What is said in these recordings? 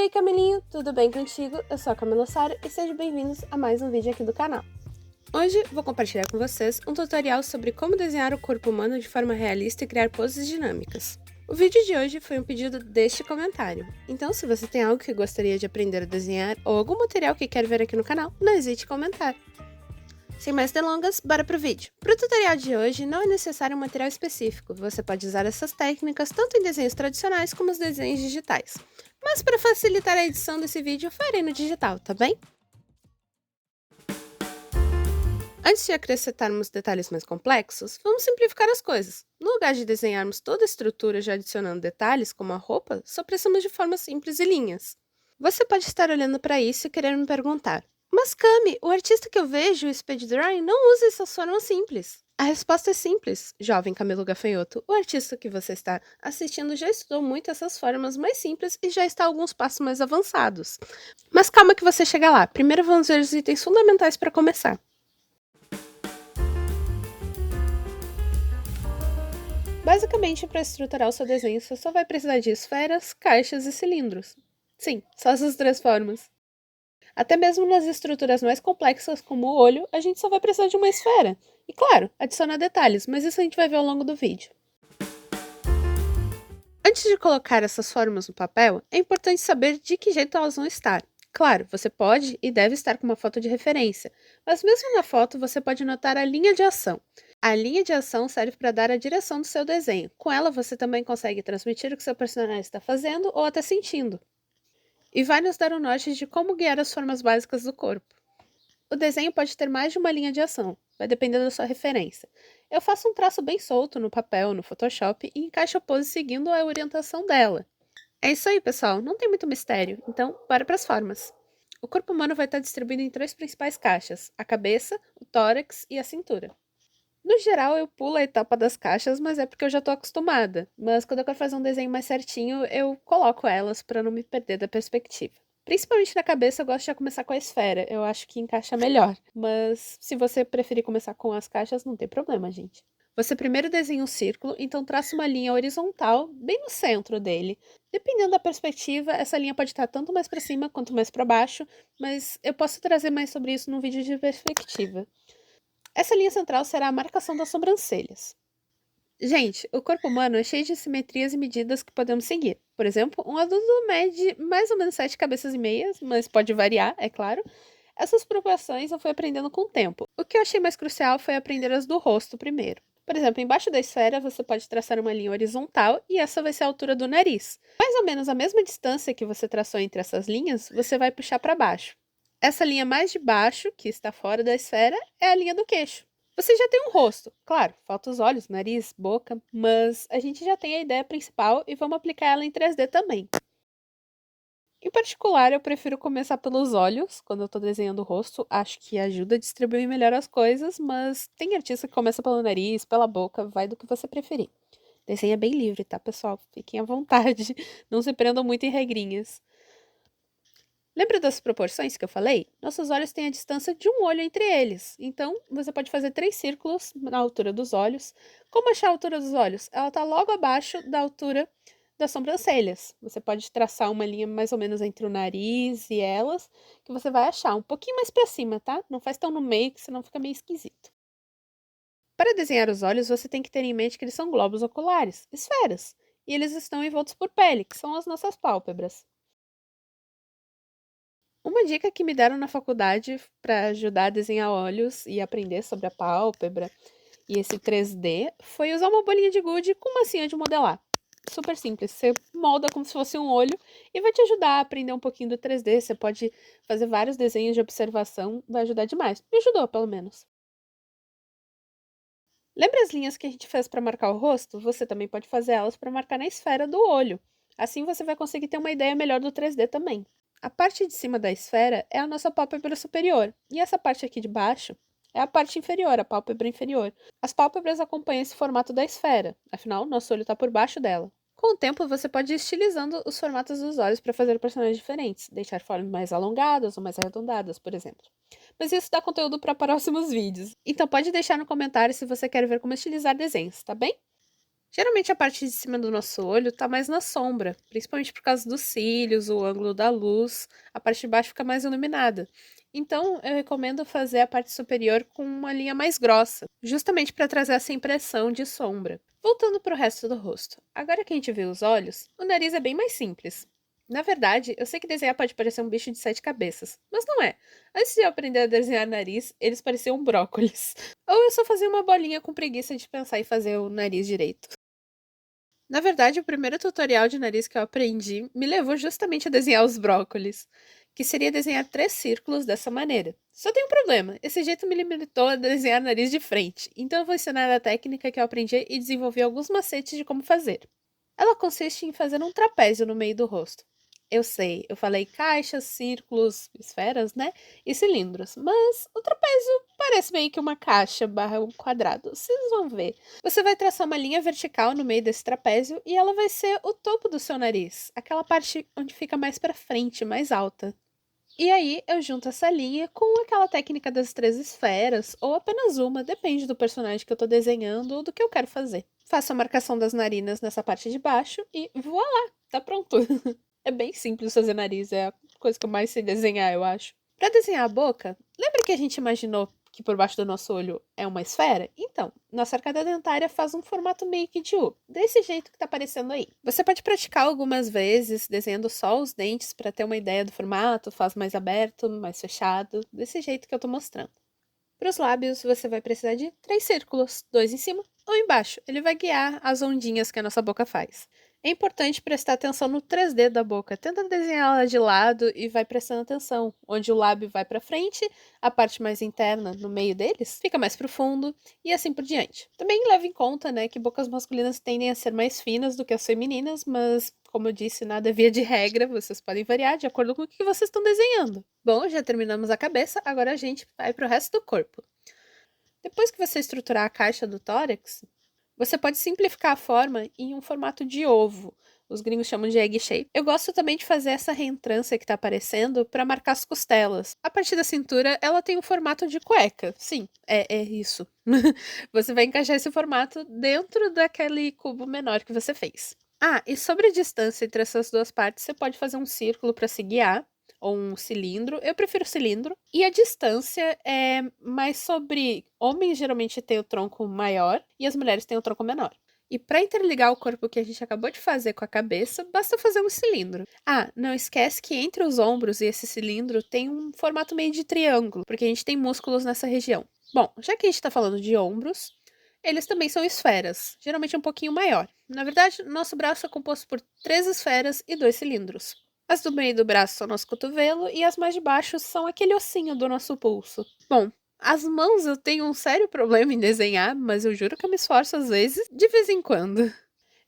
aí, Camilinho, tudo bem contigo? Eu sou a Camila Sara e sejam bem-vindos a mais um vídeo aqui do canal. Hoje vou compartilhar com vocês um tutorial sobre como desenhar o corpo humano de forma realista e criar poses dinâmicas. O vídeo de hoje foi um pedido deste comentário, então se você tem algo que gostaria de aprender a desenhar ou algum material que quer ver aqui no canal, não hesite em comentar. Sem mais delongas, bora pro vídeo! Para o tutorial de hoje não é necessário um material específico, você pode usar essas técnicas tanto em desenhos tradicionais como os desenhos digitais. Mas para facilitar a edição desse vídeo, farei no digital, tá bem? Antes de acrescentarmos detalhes mais complexos, vamos simplificar as coisas. No lugar de desenharmos toda a estrutura já adicionando detalhes, como a roupa, só precisamos de formas simples e linhas. Você pode estar olhando para isso e querer me perguntar: mas Cami, o artista que eu vejo, o Speed Drawing, não usa essas formas simples. A resposta é simples, jovem Camilo Gafanhoto. O artista que você está assistindo já estudou muito essas formas mais simples e já está a alguns passos mais avançados. Mas calma que você chega lá. Primeiro vamos ver os itens fundamentais para começar. Basicamente, para estruturar o seu desenho, você só vai precisar de esferas, caixas e cilindros. Sim, só essas três formas. Até mesmo nas estruturas mais complexas, como o olho, a gente só vai precisar de uma esfera. E claro, adicionar detalhes, mas isso a gente vai ver ao longo do vídeo. Antes de colocar essas formas no papel, é importante saber de que jeito elas vão estar. Claro, você pode e deve estar com uma foto de referência, mas mesmo na foto você pode notar a linha de ação. A linha de ação serve para dar a direção do seu desenho. Com ela você também consegue transmitir o que seu personagem está fazendo ou até sentindo. E vai nos dar um norte de como guiar as formas básicas do corpo. O desenho pode ter mais de uma linha de ação, vai depender da sua referência. Eu faço um traço bem solto no papel, no Photoshop, e encaixo a pose seguindo a orientação dela. É isso aí, pessoal, não tem muito mistério, então bora para as formas. O corpo humano vai estar distribuído em três principais caixas: a cabeça, o tórax e a cintura. No geral, eu pulo a etapa das caixas, mas é porque eu já estou acostumada. Mas quando eu quero fazer um desenho mais certinho, eu coloco elas para não me perder da perspectiva. Principalmente na cabeça, eu gosto de já começar com a esfera. Eu acho que encaixa melhor. Mas se você preferir começar com as caixas, não tem problema, gente. Você primeiro desenha um círculo, então traça uma linha horizontal bem no centro dele. Dependendo da perspectiva, essa linha pode estar tanto mais para cima quanto mais para baixo, mas eu posso trazer mais sobre isso no vídeo de perspectiva. Essa linha central será a marcação das sobrancelhas. Gente, o corpo humano é cheio de simetrias e medidas que podemos seguir. Por exemplo, um adulto mede mais ou menos 7 cabeças e meias, mas pode variar, é claro. Essas proporções eu fui aprendendo com o tempo. O que eu achei mais crucial foi aprender as do rosto primeiro. Por exemplo, embaixo da esfera você pode traçar uma linha horizontal e essa vai ser a altura do nariz. Mais ou menos a mesma distância que você traçou entre essas linhas, você vai puxar para baixo. Essa linha mais de baixo, que está fora da esfera, é a linha do queixo. Você já tem um rosto, claro, falta os olhos, nariz, boca, mas a gente já tem a ideia principal e vamos aplicar ela em 3D também. Em particular, eu prefiro começar pelos olhos, quando eu tô desenhando o rosto, acho que ajuda a distribuir melhor as coisas, mas tem artista que começa pelo nariz, pela boca, vai do que você preferir. Desenho é bem livre, tá, pessoal? Fiquem à vontade, não se prendam muito em regrinhas. Lembra das proporções que eu falei? Nossos olhos têm a distância de um olho entre eles. Então, você pode fazer 3 círculos na altura dos olhos. Como achar a altura dos olhos? Ela está logo abaixo da altura das sobrancelhas. Você pode traçar uma linha mais ou menos entre o nariz e elas, que você vai achar um pouquinho mais para cima, tá? Não faz tão no meio, que senão fica meio esquisito. Para desenhar os olhos, você tem que ter em mente que eles são globos oculares, esferas, e eles estão envoltos por pele, que são as nossas pálpebras. Uma dica que me deram na faculdade para ajudar a desenhar olhos e aprender sobre a pálpebra e esse 3D foi usar uma bolinha de gude com massinha de modelar. Super simples, você molda como se fosse um olho e vai te ajudar a aprender um pouquinho do 3D. Você pode fazer vários desenhos de observação, vai ajudar demais. Me ajudou, pelo menos. Lembra as linhas que a gente fez para marcar o rosto? Você também pode fazer elas para marcar na esfera do olho. Assim você vai conseguir ter uma ideia melhor do 3D também. A parte de cima da esfera é a nossa pálpebra superior, e essa parte aqui de baixo é a parte inferior, a pálpebra inferior. As pálpebras acompanham esse formato da esfera, afinal, nosso olho está por baixo dela. Com o tempo, você pode ir estilizando os formatos dos olhos para fazer personagens diferentes, deixar formas mais alongadas ou mais arredondadas, por exemplo. Mas isso dá conteúdo para próximos vídeos, então pode deixar no comentário se você quer ver como estilizar desenhos, tá bem? Geralmente a parte de cima do nosso olho tá mais na sombra, principalmente por causa dos cílios, o ângulo da luz, a parte de baixo fica mais iluminada. Então, eu recomendo fazer a parte superior com uma linha mais grossa, justamente para trazer essa impressão de sombra. Voltando para o resto do rosto. Agora que a gente vê os olhos, o nariz é bem mais simples. Na verdade, eu sei que desenhar pode parecer um bicho de 7 cabeças, mas não é. Antes de eu aprender a desenhar nariz, eles pareciam brócolis. Ou eu só fazia uma bolinha com preguiça de pensar em fazer o nariz direito. Na verdade, o primeiro tutorial de nariz que eu aprendi me levou justamente a desenhar os brócolis, que seria desenhar 3 círculos dessa maneira. Só tem um problema, esse jeito me limitou a desenhar nariz de frente, então eu vou ensinar a técnica que eu aprendi e desenvolvi alguns macetes de como fazer. Ela consiste em fazer um trapézio no meio do rosto. Eu sei, eu falei caixas, círculos, esferas, né? E cilindros, mas o trapézio parece meio que uma caixa barra um quadrado. Vocês vão ver. Você vai traçar uma linha vertical no meio desse trapézio e ela vai ser o topo do seu nariz, aquela parte onde fica mais pra frente, mais alta. E aí eu junto essa linha com aquela técnica das 3 esferas, ou apenas uma, depende do personagem que eu tô desenhando ou do que eu quero fazer. Faço a marcação das narinas nessa parte de baixo e voilá, tá pronto. É bem simples fazer nariz, é a coisa que eu mais sei desenhar, eu acho. Pra desenhar a boca, lembra que a gente imaginou que por baixo do nosso olho é uma esfera? Então, nossa arcada dentária faz um formato meio que de U, desse jeito que tá aparecendo aí. Você pode praticar algumas vezes desenhando só os dentes para ter uma ideia do formato, faz mais aberto, mais fechado, desse jeito que eu tô mostrando. Para os lábios, você vai precisar de 3 círculos, 2 em cima ou embaixo. Ele vai guiar as ondinhas que a nossa boca faz. É importante prestar atenção no 3D da boca. Tenta desenhar ela de lado e vai prestando atenção. Onde o lábio vai para frente, a parte mais interna, no meio deles, fica mais profundo e assim por diante. Também leve em conta, né, que bocas masculinas tendem a ser mais finas do que as femininas, mas como eu disse, nada é via de regra, vocês podem variar de acordo com o que vocês estão desenhando. Bom, já terminamos a cabeça, agora a gente vai para o resto do corpo. Depois que você estruturar a caixa do tórax, você pode simplificar a forma em um formato de ovo. Os gringos chamam de egg shape. Eu gosto também de fazer essa reentrância que tá aparecendo para marcar as costelas. A partir da cintura, ela tem um formato de cueca. Sim, é isso. Você vai encaixar esse formato dentro daquele cubo menor que você fez. Ah, e sobre a distância entre essas duas partes, você pode fazer um círculo para se guiar, ou um cilindro. Eu prefiro cilindro. E a distância é mais sobre. Homens geralmente têm o tronco maior e as mulheres têm o tronco menor. E para interligar o corpo que a gente acabou de fazer com a cabeça, basta fazer um cilindro. Ah, não esquece que entre os ombros e esse cilindro tem um formato meio de triângulo, porque a gente tem músculos nessa região. Bom, já que a gente está falando de ombros, eles também são esferas, geralmente um pouquinho maior. Na verdade, nosso braço é composto por 3 esferas e 2 cilindros. As do meio do braço são nosso cotovelo e as mais de baixo são aquele ossinho do nosso pulso. Bom, as mãos eu tenho um sério problema em desenhar, mas eu juro que eu me esforço às vezes, de vez em quando.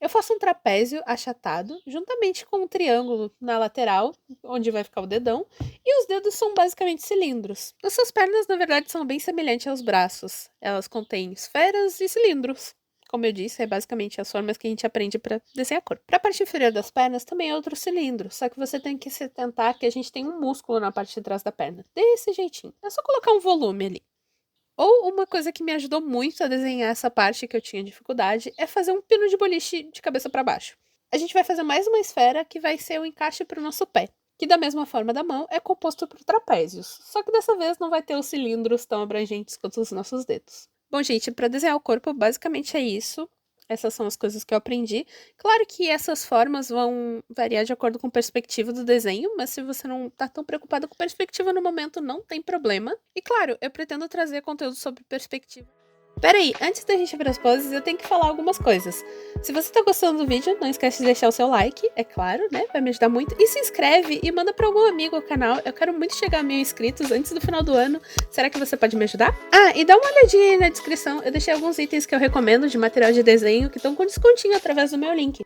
Eu faço um trapézio achatado, juntamente com um triângulo na lateral, onde vai ficar o dedão, e os dedos são basicamente cilindros. As suas pernas, na verdade, são bem semelhantes aos braços. Elas contêm esferas e cilindros. Como eu disse, é basicamente as formas que a gente aprende para desenhar a cor. Para a parte inferior das pernas, também é outro cilindro, só que você tem que se atentar que a gente tem um músculo na parte de trás da perna. Desse jeitinho. É só colocar um volume ali. Ou uma coisa que me ajudou muito a desenhar essa parte que eu tinha dificuldade é fazer um pino de boliche de cabeça para baixo. A gente vai fazer mais uma esfera que vai ser o encaixe para o nosso pé, que da mesma forma da mão é composto por trapézios, só que dessa vez não vai ter os cilindros tão abrangentes quanto os nossos dedos. Bom, gente, para desenhar o corpo, basicamente é isso. Essas são as coisas que eu aprendi. Claro que essas formas vão variar de acordo com a perspectiva do desenho, mas se você não tá tão preocupado com perspectiva no momento, não tem problema. E claro, eu pretendo trazer conteúdo sobre perspectiva. Peraí, antes da gente ir para as poses, eu tenho que falar algumas coisas. Se você tá gostando do vídeo, não esquece de deixar o seu like, é claro, né? Vai me ajudar muito. E se inscreve e manda para algum amigo o canal. Eu quero muito chegar a 1000 inscritos antes do final do ano. Será que você pode me ajudar? Ah, e dá uma olhadinha aí na descrição. Eu deixei alguns itens que eu recomendo de material de desenho que estão com descontinho através do meu link.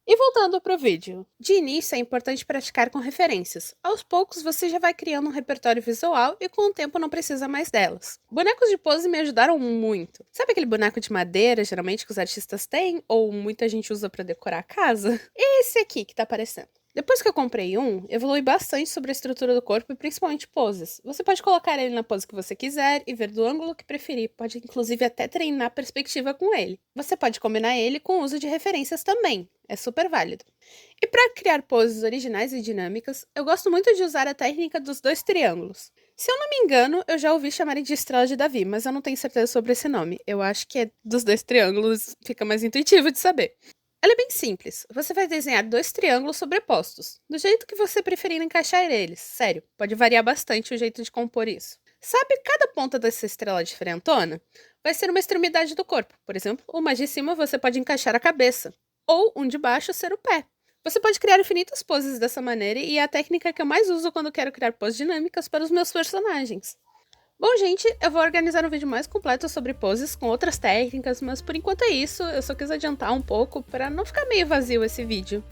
E voltando pro vídeo. De início é importante praticar com referências. Aos poucos você já vai criando um repertório visual e com o tempo não precisa mais delas. Bonecos de pose me ajudaram muito. Sabe aquele boneco de madeira, geralmente que os artistas têm, ou muita gente usa pra decorar a casa? Esse aqui que tá aparecendo. Depois que eu comprei um, evolui bastante sobre a estrutura do corpo e principalmente poses. Você pode colocar ele na pose que você quiser e ver do ângulo que preferir, pode inclusive até treinar perspectiva com ele. Você pode combinar ele com o uso de referências também, é super válido. E para criar poses originais e dinâmicas, eu gosto muito de usar a técnica dos 2 triângulos. Se eu não me engano, eu já ouvi chamarem de estrela de Davi, mas eu não tenho certeza sobre esse nome. Eu acho que é dos 2 triângulos, fica mais intuitivo de saber. Ela é bem simples. Você vai desenhar 2 triângulos sobrepostos, do jeito que você preferir encaixar eles. Sério, pode variar bastante o jeito de compor isso. Sabe cada ponta dessa estrela diferentona? Vai ser uma extremidade do corpo. Por exemplo, uma de cima você pode encaixar a cabeça, ou um de baixo ser o pé. Você pode criar infinitas poses dessa maneira e é a técnica que eu mais uso quando quero criar poses dinâmicas para os meus personagens. Bom, gente, eu vou organizar um vídeo mais completo sobre poses com outras técnicas, mas por enquanto é isso, eu só quis adiantar um pouco para não ficar meio vazio esse vídeo.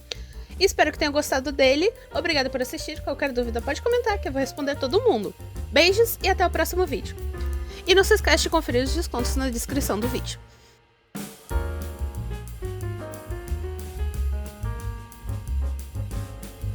E espero que tenham gostado dele, obrigada por assistir, qualquer dúvida pode comentar que eu vou responder todo mundo. Beijos e até o próximo vídeo. E não se esqueça de conferir os descontos na descrição do vídeo.